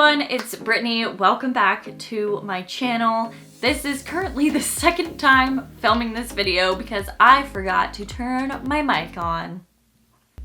everyone, it's Brittany. Welcome back to my channel. This is currently the second time filming this video because I forgot to turn my mic on.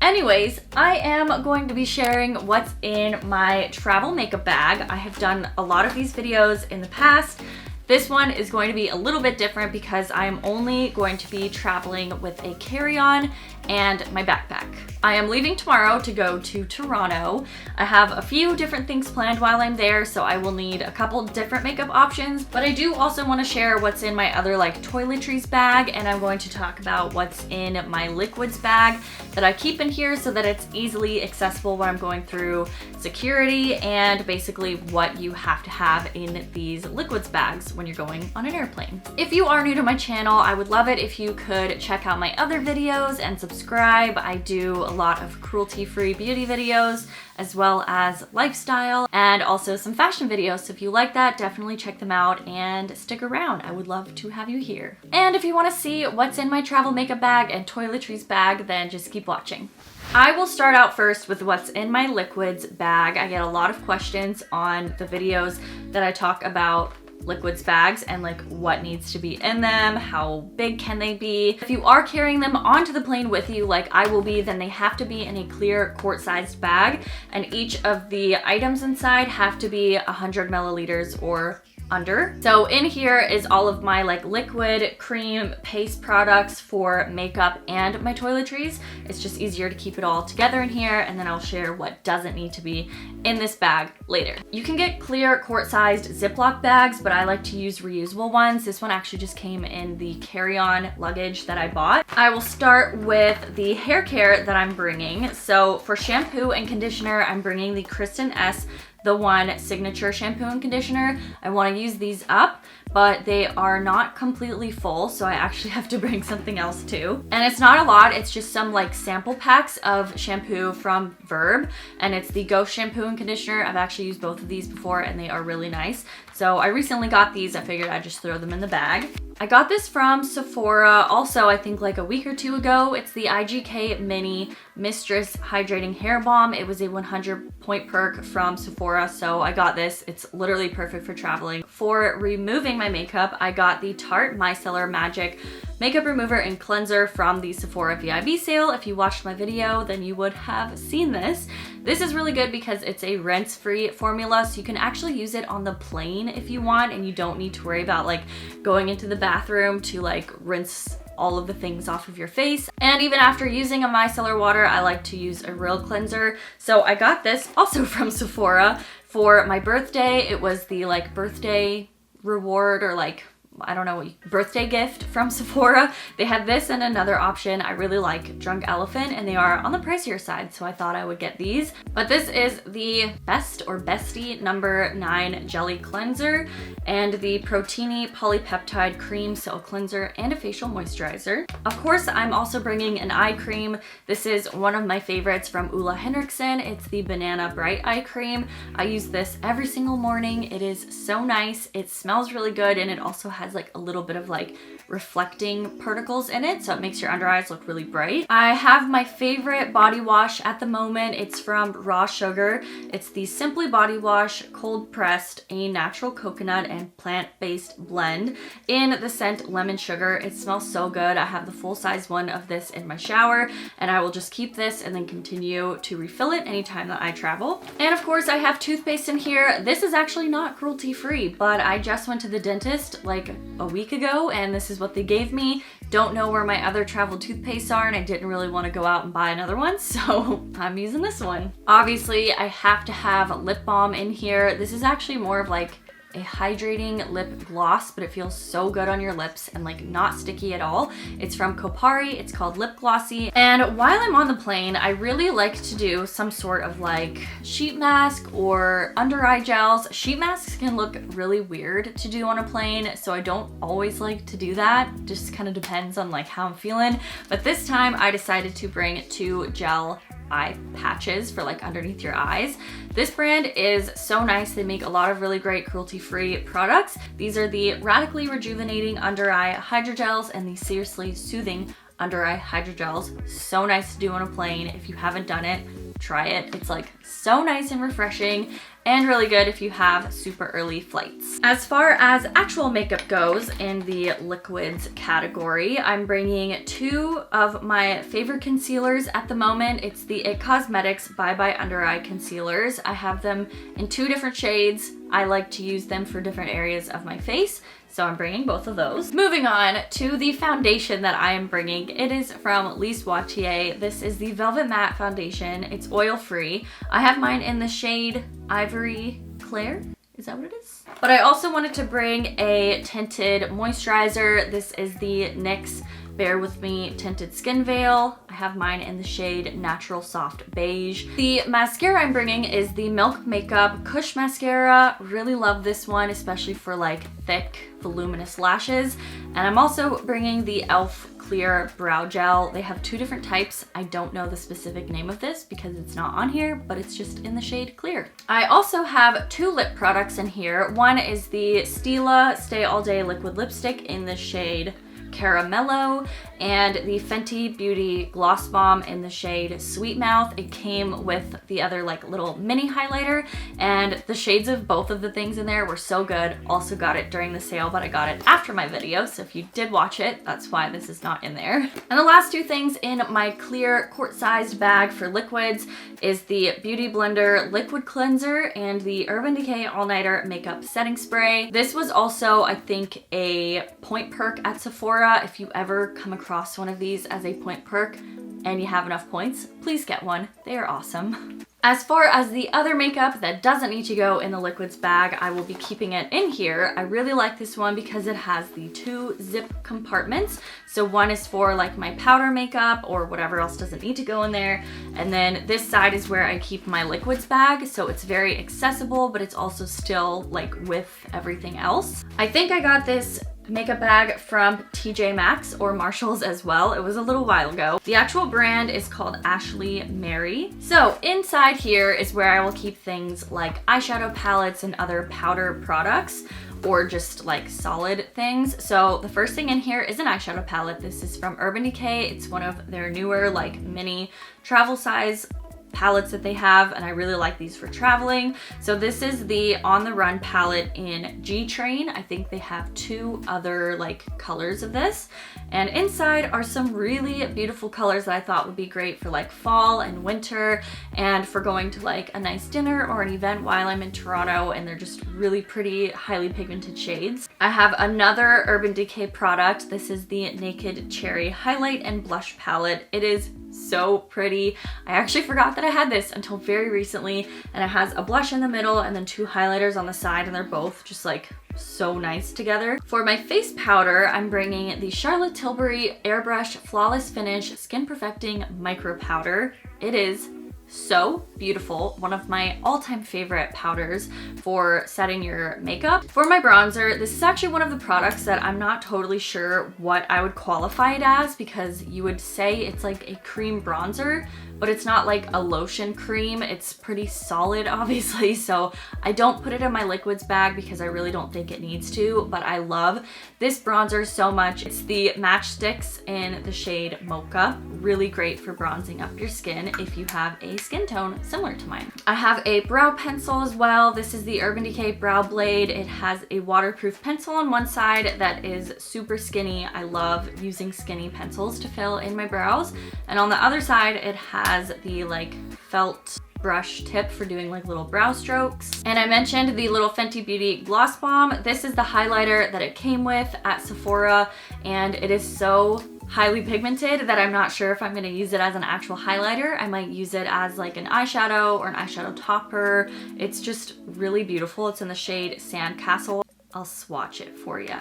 Anyways, I am going to be sharing what's in my travel makeup bag. I have done a lot of these videos in the past. This one is going to be a little bit different because I am only going to be traveling with a carry-on and my backpack. I am leaving tomorrow to go to Toronto. I have a few different things planned while I'm there, so I will need a couple different makeup options, but I do also want to share what's in my other like toiletries bag, and I'm going to talk about what's in my liquids bag that I keep in here so that it's easily accessible when I'm going through security, and basically what you have to have in these liquids bags when you're going on an airplane. If you are new to my channel, I would love it if you could check out my other videos and subscribe. I do a lot of cruelty-free beauty videos as well as lifestyle and also some fashion videos. So if you like that, definitely check them out and stick around. I would love to have you here. And if you want to see what's in my travel makeup bag and toiletries bag, then just keep watching. I will start out first with what's in my liquids bag. I get a lot of questions on the videos that I talk about liquids bags and like what needs to be in them, how big can they be. If you are carrying them onto the plane with you like I will be, then they have to be in a clear quart-sized bag, and each of the items inside have to be 100 milliliters or under. So in here is all of my like liquid, cream, paste products for makeup and my toiletries. It's just easier to keep it all together in here, and then I'll share what doesn't need to be in this bag later. You can get clear quart-sized Ziploc bags, but I like to use reusable ones. This one actually just came in the carry-on luggage that I bought. I will start with the hair care that I'm bringing. So for shampoo and conditioner, I'm bringing the Kristen S The One Signature Shampoo and Conditioner. I want to use these up, but they are not completely full, so I actually have to bring something else too. And it's not a lot, it's just some like sample packs of shampoo from Verb, and it's the Ghost Shampoo and Conditioner. I've actually used both of these before and they are really nice. So I recently got these, I figured I'd just throw them in the bag. I got this from Sephora also, I think like a week or two ago. It's the IGK Mini Mistress Hydrating Hair Balm. It was a 100-point perk from Sephora, so I got this. It's literally perfect for traveling. For removing my makeup, I got the Tarte Micellar Magic Makeup Remover and Cleanser from the Sephora VIB sale. If you watched my video, then you would have seen this. This is really good because it's a rinse-free formula, so you can actually use it on the plane if you want, and you don't need to worry about like going into the bathroom to like rinse all of the things off of your face. And even after using a micellar water, I like to use a real cleanser. So I got this also from Sephora for my birthday. It was the like birthday reward or like, I don't know, birthday gift from Sephora. They had this and another option. I really like Drunk Elephant, and they are on the pricier side, so I thought I would get these. But this is the Best or Bestie number 9 Jelly Cleanser and the Proteini Polypeptide Cream Cell Cleanser and a facial moisturizer. Of course, I'm also bringing an eye cream. This is one of my favorites from Ulla Henriksen. It's the Banana Bright Eye Cream. I use this every single morning. It is so nice. It smells really good, and it also has like a little bit of like reflecting particles in it, so it makes your under eyes look really bright. I have my favorite body wash at the moment. It's from Raw Sugar. It's the Simply Body Wash Cold Pressed, a natural coconut and plant-based blend in the scent Lemon Sugar. It smells so good. I have the full-size one of this in my shower, and I will just keep this and then continue to refill it anytime that I travel. And of course, I have toothpaste in here. This is actually not cruelty-free, but I just went to the dentist like a week ago, and this is what they gave me. Don't know where my other travel toothpastes are, and I didn't really want to go out and buy another one, so I'm using this one. Obviously, I have to have lip balm in here. This is actually more of like a hydrating lip gloss, but it feels so good on your lips and like not sticky at all. It's from Kopari. It's called Lip Glossy. And while I'm on the plane, I really like to do some sort of like sheet mask or under eye gels. Sheet masks can look really weird to do on a plane, so I don't always like to do that. Just kind of depends on like how I'm feeling. But this time I decided to bring 2 gel eye patches for like underneath your eyes. This brand is so nice. They make a lot of really great cruelty-free products. These are the Radically Rejuvenating Under Eye Hydrogels and the Seriously Soothing under eye hydrogels. So nice to do on a plane. If you haven't done it, try it. It's like so nice and refreshing, and really good if you have super early flights. As far as actual makeup goes in the liquids category, I'm bringing two of my favorite concealers at the moment. It's the It Cosmetics Bye Bye Under Eye Concealers. I have them in two different shades. I like to use them for different areas of my face, so I'm bringing both of those. Moving on to the foundation that I am bringing. It is from Lise Watier. This is the Velvet Matte Foundation. It's oil-free. I have mine in the shade Ivory Claire. Is that what it is? But I also wanted to bring a tinted moisturizer. This is the NYX Bear With Me Tinted Skin Veil. I have mine in the shade Natural Soft Beige. The mascara I'm bringing is the Milk Makeup Kush Mascara. Really love this one, especially for like thick, voluminous lashes. And I'm also bringing the e.l.f. Clear Brow Gel. They have two different types. I don't know the specific name of this because it's not on here, but it's just in the shade Clear. I also have two lip products in here. One is the Stila Stay All Day Liquid Lipstick in the shade Caramello, and the Fenty Beauty Gloss Bomb in the shade Sweet Mouth. It came with the other like little mini highlighter, and the shades of both of the things in there were so good. Also got it during the sale, but I got it after my video, so if you did watch it, that's why this is not in there. And the last two things in my clear quart-sized bag for liquids is the Beauty Blender Liquid Cleanser and the Urban Decay All Nighter Makeup Setting Spray. This was also, I think, a point perk at Sephora. If you ever come across one of these as a point perk and you have enough points, please get one. They are awesome. As far as the other makeup that doesn't need to go in the liquids bag, I will be keeping it in here. I really like this one because it has the two zip compartments. So one is for like my powder makeup or whatever else doesn't need to go in there. And then this side is where I keep my liquids bag. So it's very accessible, but it's also still like with everything else. I think I got this makeup bag from TJ Maxx or Marshalls as well. It was a little while ago. The actual brand is called Ashley Mary. So inside here is where I will keep things like eyeshadow palettes and other powder products, or just like solid things. So the first thing in here is an eyeshadow palette. This is from Urban Decay. It's one of their newer like mini travel size palettes that they have, and I really like these for traveling. So this is the On the Run palette in G Train. I think they have two other like colors of this, and inside are some really beautiful colors that I thought would be great for like fall and winter, and for going to like a nice dinner or an event while I'm in Toronto, and they're just really pretty, highly pigmented shades. I have another Urban Decay product. This is the Naked Cherry Highlight and Blush palette. It is so pretty. I actually forgot that I had this until very recently, and it has a blush in the middle and then two highlighters on the side, and they're both just like so nice together. For my face powder, I'm bringing the Charlotte Tilbury Airbrush Flawless Finish Skin Perfecting Micro Powder. It is so beautiful. One of my all-time favorite powders for setting your makeup. For my bronzer, this is actually one of the products that I'm not totally sure what I would qualify it as, because you would say it's like a cream bronzer, but it's not like a lotion cream. It's pretty solid, obviously, so I don't put it in my liquids bag because I really don't think it needs to, but I love this bronzer so much. It's the Matchsticks in the shade Mocha. Really great for bronzing up your skin if you have a skin tone similar to mine. I have a brow pencil as well. This is the Urban Decay Brow Blade. It has a waterproof pencil on one side that is super skinny. I love using skinny pencils to fill in my brows. And on the other side, it has the like felt brush tip for doing like little brow strokes. And I mentioned the little Fenty Beauty Gloss Bomb. This is the highlighter that it came with at Sephora, and it is so highly pigmented that I'm not sure if I'm going to use it as an actual highlighter. I might use it as like an eyeshadow or an eyeshadow topper. It's just really beautiful. It's in the shade Sandcastle. I'll swatch it for you.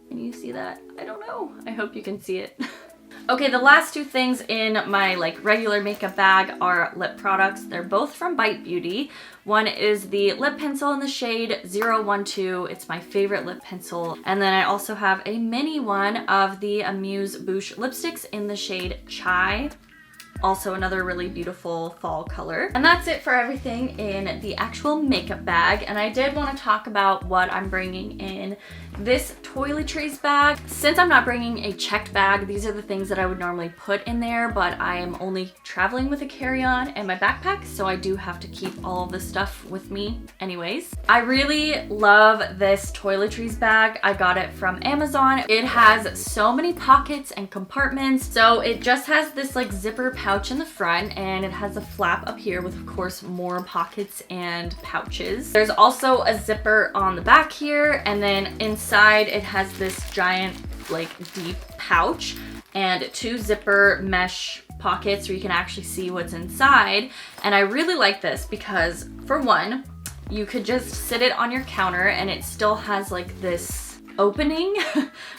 Can you see that? I don't know. I hope you can see it. Okay, the last two things in my like regular makeup bag are lip products. They're both from Bite Beauty. One is the lip pencil in the shade 012. It's my favorite lip pencil. And then I also have a mini one of the Amuse Bouche lipsticks in the shade Chai. Also another really beautiful fall color. And that's it for everything in the actual makeup bag. And I did want to talk about what I'm bringing in this Toiletries bag. Since I'm not bringing a checked bag, these are the things that I would normally put in there, but I am only traveling with a carry-on and my backpack, so I do have to keep all of this stuff with me anyways. I really love this Toiletries bag. I got it from Amazon. It has so many pockets and compartments. So it just has this like zipper pouch in the front, and it has a flap up here with, of course, more pockets and pouches. There's also a zipper on the back here, and then inside it has this giant like deep pouch and 2 zipper mesh pockets where you can actually see what's inside. And I really like this because, for one, you could just sit it on your counter and it still has like this opening,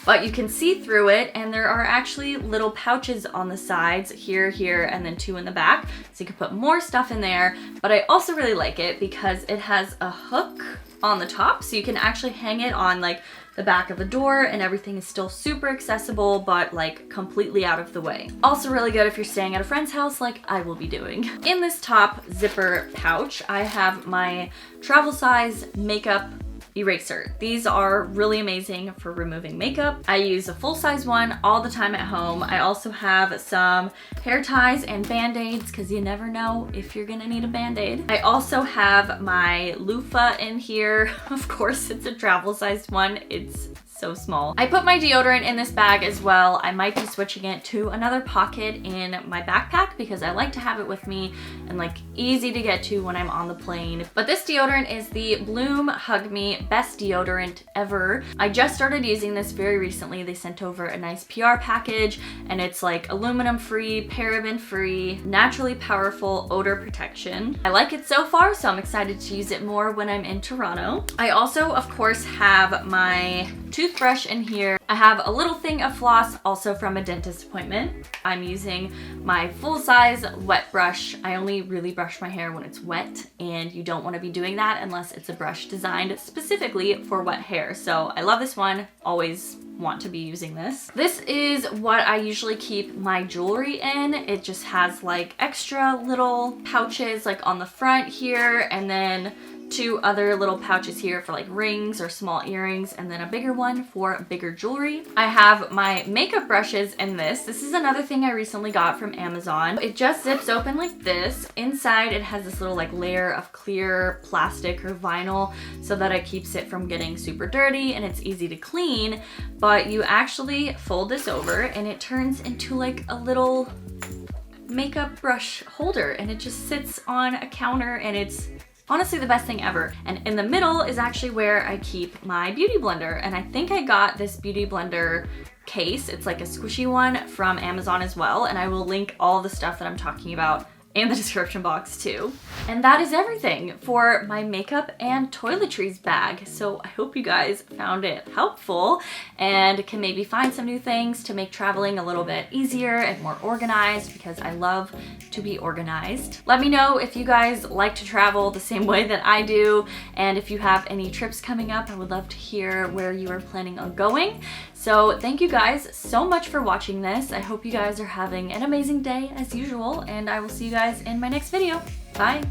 but you can see through it, and there are actually little pouches on the sides, here, and then 2 in the back, so you can put more stuff in there. But I also really like it because it has a hook on the top, so you can actually hang it on like the back of a door, and everything is still super accessible but like completely out of the way. Also really good if you're staying at a friend's house like I will be doing. In this top zipper pouch, I have my travel size makeup eraser. These are really amazing for removing makeup. I use a full-size one all the time at home. I also have some hair ties and band-aids because you never know if you're gonna need a band-aid. I also have my loofah in here. Of course, it's a travel-sized one. It's so small. I put my deodorant in this bag as well. I might be switching it to another pocket in my backpack because I like to have it with me and like easy to get to when I'm on the plane. But this deodorant is the Bloom Hug Me Best Deodorant Ever. I just started using this very recently. They sent over a nice PR package, and it's like aluminum free, paraben free, naturally powerful odor protection. I like it so far, so I'm excited to use it more when I'm in Toronto. I also, of course, have my toothbrush in here. I have a little thing of floss, also from a dentist appointment. I'm using my full-size wet brush. I only really brush my hair when it's wet, and you don't want to be doing that unless it's a brush designed specifically for wet hair. So I love this one, always want to be using this. This is what I usually keep my jewelry in. It just has like extra little pouches like on the front here, and then 2 other little pouches here for like rings or small earrings, and then a bigger one for bigger jewelry. I have my makeup brushes in this. This is another thing I recently got from Amazon. It just zips open like this. Inside it has this little like layer of clear plastic or vinyl so that it keeps it from getting super dirty, and it's easy to clean. But you actually fold this over and it turns into like a little makeup brush holder, and it just sits on a counter, and it's honestly the best thing ever. And in the middle is actually where I keep my beauty blender. And I think I got this beauty blender case. It's like a squishy one from Amazon as well. And I will link all the stuff that I'm talking about in the description box too. And that is everything for my makeup and toiletries bag. So I hope you guys found it helpful and can maybe find some new things to make traveling a little bit easier and more organized, because I love to be organized. Let me know if you guys like to travel the same way that I do, and if you have any trips coming up, I would love to hear where you are planning on going. So thank you guys so much for watching this. I hope you guys are having an amazing day as usual, and I will see you guys in my next video. Bye!